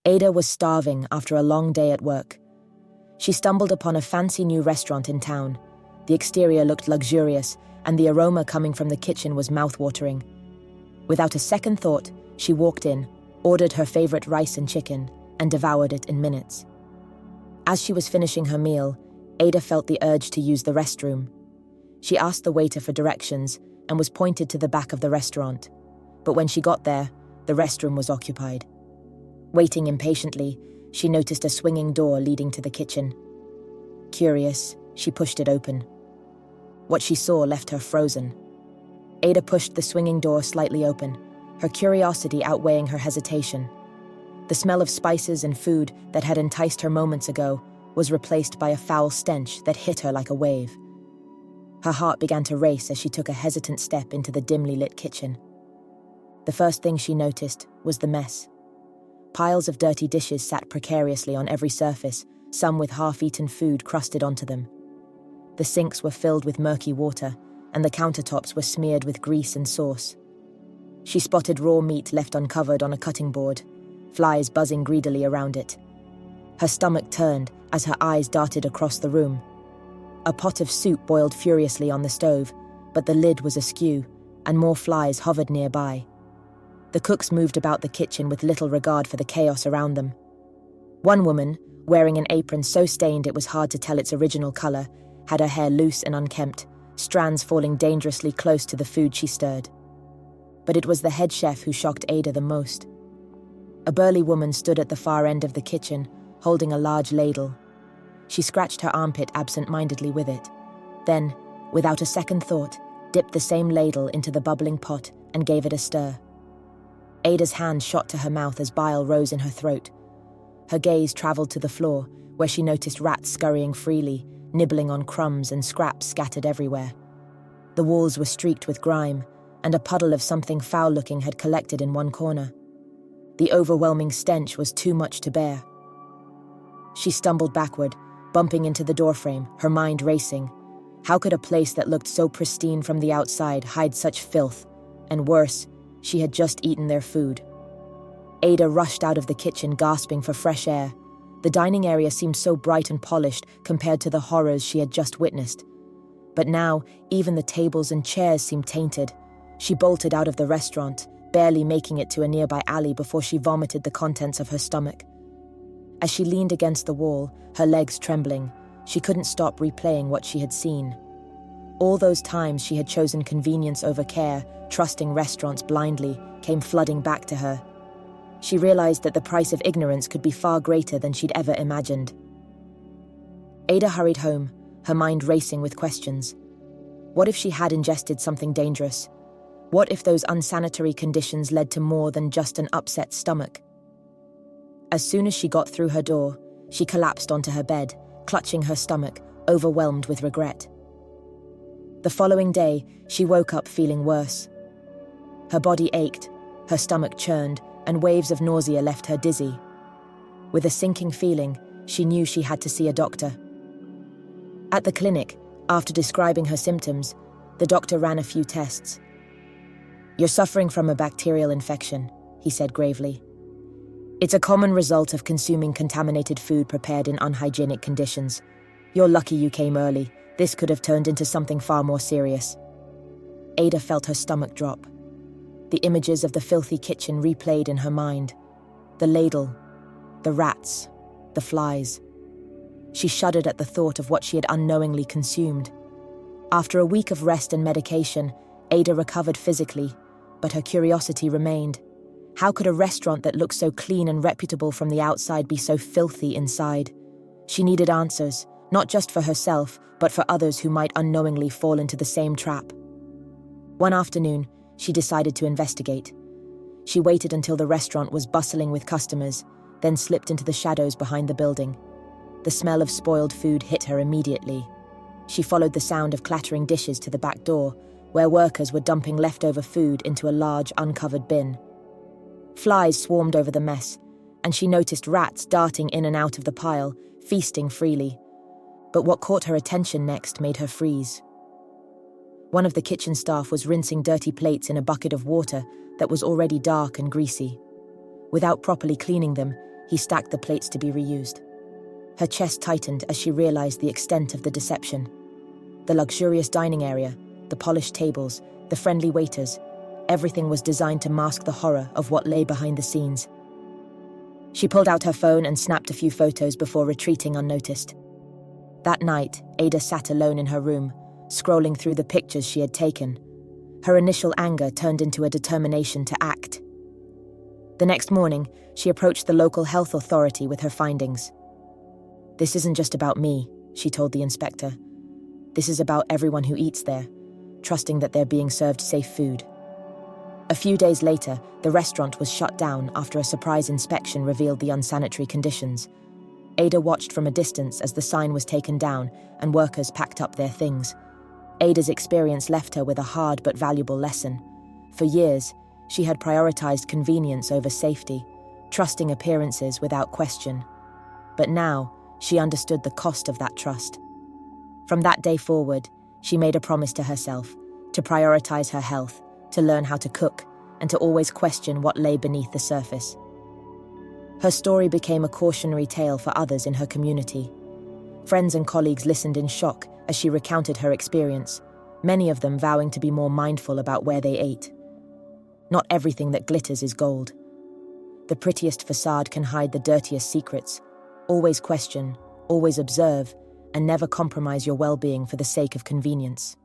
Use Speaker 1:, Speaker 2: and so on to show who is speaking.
Speaker 1: Ada was starving after a long day at work. She stumbled upon a fancy new restaurant in town. The exterior looked luxurious, and the aroma coming from the kitchen was mouth-watering. Without a second thought, she walked in, ordered her favorite rice and chicken, and devoured it in minutes. As she was finishing her meal, Ada felt the urge to use the restroom. She asked the waiter for directions and was pointed to the back of the restaurant. But when she got there, the restroom was occupied. Waiting impatiently, she noticed a swinging door leading to the kitchen. Curious, she pushed it open. What she saw left her frozen. Ada pushed the swinging door slightly open, her curiosity outweighing her hesitation. The smell of spices and food that had enticed her moments ago was replaced by a foul stench that hit her like a wave. Her heart began to race as she took a hesitant step into the dimly lit kitchen. The first thing she noticed was the mess. Piles of dirty dishes sat precariously on every surface, some with half-eaten food crusted onto them. The sinks were filled with murky water, and the countertops were smeared with grease and sauce. She spotted raw meat left uncovered on a cutting board, flies buzzing greedily around it. Her stomach turned as her eyes darted across the room. A pot of soup boiled furiously on the stove, but the lid was askew, and more flies hovered nearby. The cooks moved about the kitchen with little regard for the chaos around them. One woman, wearing an apron so stained it was hard to tell its original color, had her hair loose and unkempt, strands falling dangerously close to the food she stirred. But it was the head chef who shocked Ada the most. A burly woman stood at the far end of the kitchen, holding a large ladle. She scratched her armpit absent-mindedly with it, then, without a second thought, dipped the same ladle into the bubbling pot and gave it a stir. Ada's hand shot to her mouth as bile rose in her throat. Her gaze traveled to the floor, where she noticed rats scurrying freely, nibbling on crumbs and scraps scattered everywhere. The walls were streaked with grime, and a puddle of something foul-looking had collected in one corner. The overwhelming stench was too much to bear. She stumbled backward, bumping into the doorframe, her mind racing. How could a place that looked so pristine from the outside hide such filth? And worse, she had just eaten their food. Ada rushed out of the kitchen, gasping for fresh air. The dining area seemed so bright and polished compared to the horrors she had just witnessed. But now, even the tables and chairs seemed tainted. She bolted out of the restaurant, barely making it to a nearby alley before she vomited the contents of her stomach. As she leaned against the wall, her legs trembling, she couldn't stop replaying what she had seen. All those times she had chosen convenience over care, trusting restaurants blindly, came flooding back to her. She realized that the price of ignorance could be far greater than she'd ever imagined. Ada hurried home, her mind racing with questions. What if she had ingested something dangerous? What if those unsanitary conditions led to more than just an upset stomach? As soon as she got through her door, she collapsed onto her bed, clutching her stomach, overwhelmed with regret. The following day, she woke up feeling worse. Her body ached, her stomach churned, and waves of nausea left her dizzy. With a sinking feeling, she knew she had to see a doctor. At the clinic, after describing her symptoms, the doctor ran a few tests. "You're suffering from a bacterial infection," he said gravely. "It's a common result of consuming contaminated food prepared in unhygienic conditions. You're lucky you came early. This could have turned into something far more serious." Ada felt her stomach drop. The images of the filthy kitchen replayed in her mind. The ladle, the rats, the flies. She shuddered at the thought of what she had unknowingly consumed. After a week of rest and medication, Ada recovered physically, but her curiosity remained. How could a restaurant that looked so clean and reputable from the outside be so filthy inside? She needed answers, not just for herself, but for others who might unknowingly fall into the same trap. One afternoon, she decided to investigate. She waited until the restaurant was bustling with customers, then slipped into the shadows behind the building. The smell of spoiled food hit her immediately. She followed the sound of clattering dishes to the back door, where workers were dumping leftover food into a large, uncovered bin. Flies swarmed over the mess, and she noticed rats darting in and out of the pile, feasting freely. But what caught her attention next made her freeze. One of the kitchen staff was rinsing dirty plates in a bucket of water that was already dark and greasy. Without properly cleaning them, he stacked the plates to be reused. Her chest tightened as she realized the extent of the deception. The luxurious dining area, the polished tables, the friendly waiters, everything was designed to mask the horror of what lay behind the scenes. She pulled out her phone and snapped a few photos before retreating unnoticed. That night, Ada sat alone in her room, scrolling through the pictures she had taken. Her initial anger turned into a determination to act. The next morning, she approached the local health authority with her findings. "This isn't just about me," she told the inspector. "This is about everyone who eats there, trusting that they're being served safe food." A few days later, the restaurant was shut down after a surprise inspection revealed the unsanitary conditions. Ada watched from a distance as the sign was taken down and workers packed up their things. Ada's experience left her with a hard but valuable lesson. For years, she had prioritized convenience over safety, trusting appearances without question. But now, she understood the cost of that trust. From that day forward, she made a promise to herself to prioritize her health, to learn how to cook, and to always question what lay beneath the surface. Her story became a cautionary tale for others in her community. Friends and colleagues listened in shock as she recounted her experience, many of them vowing to be more mindful about where they ate. Not everything that glitters is gold. The prettiest facade can hide the dirtiest secrets. Always question, always observe, and never compromise your well-being for the sake of convenience.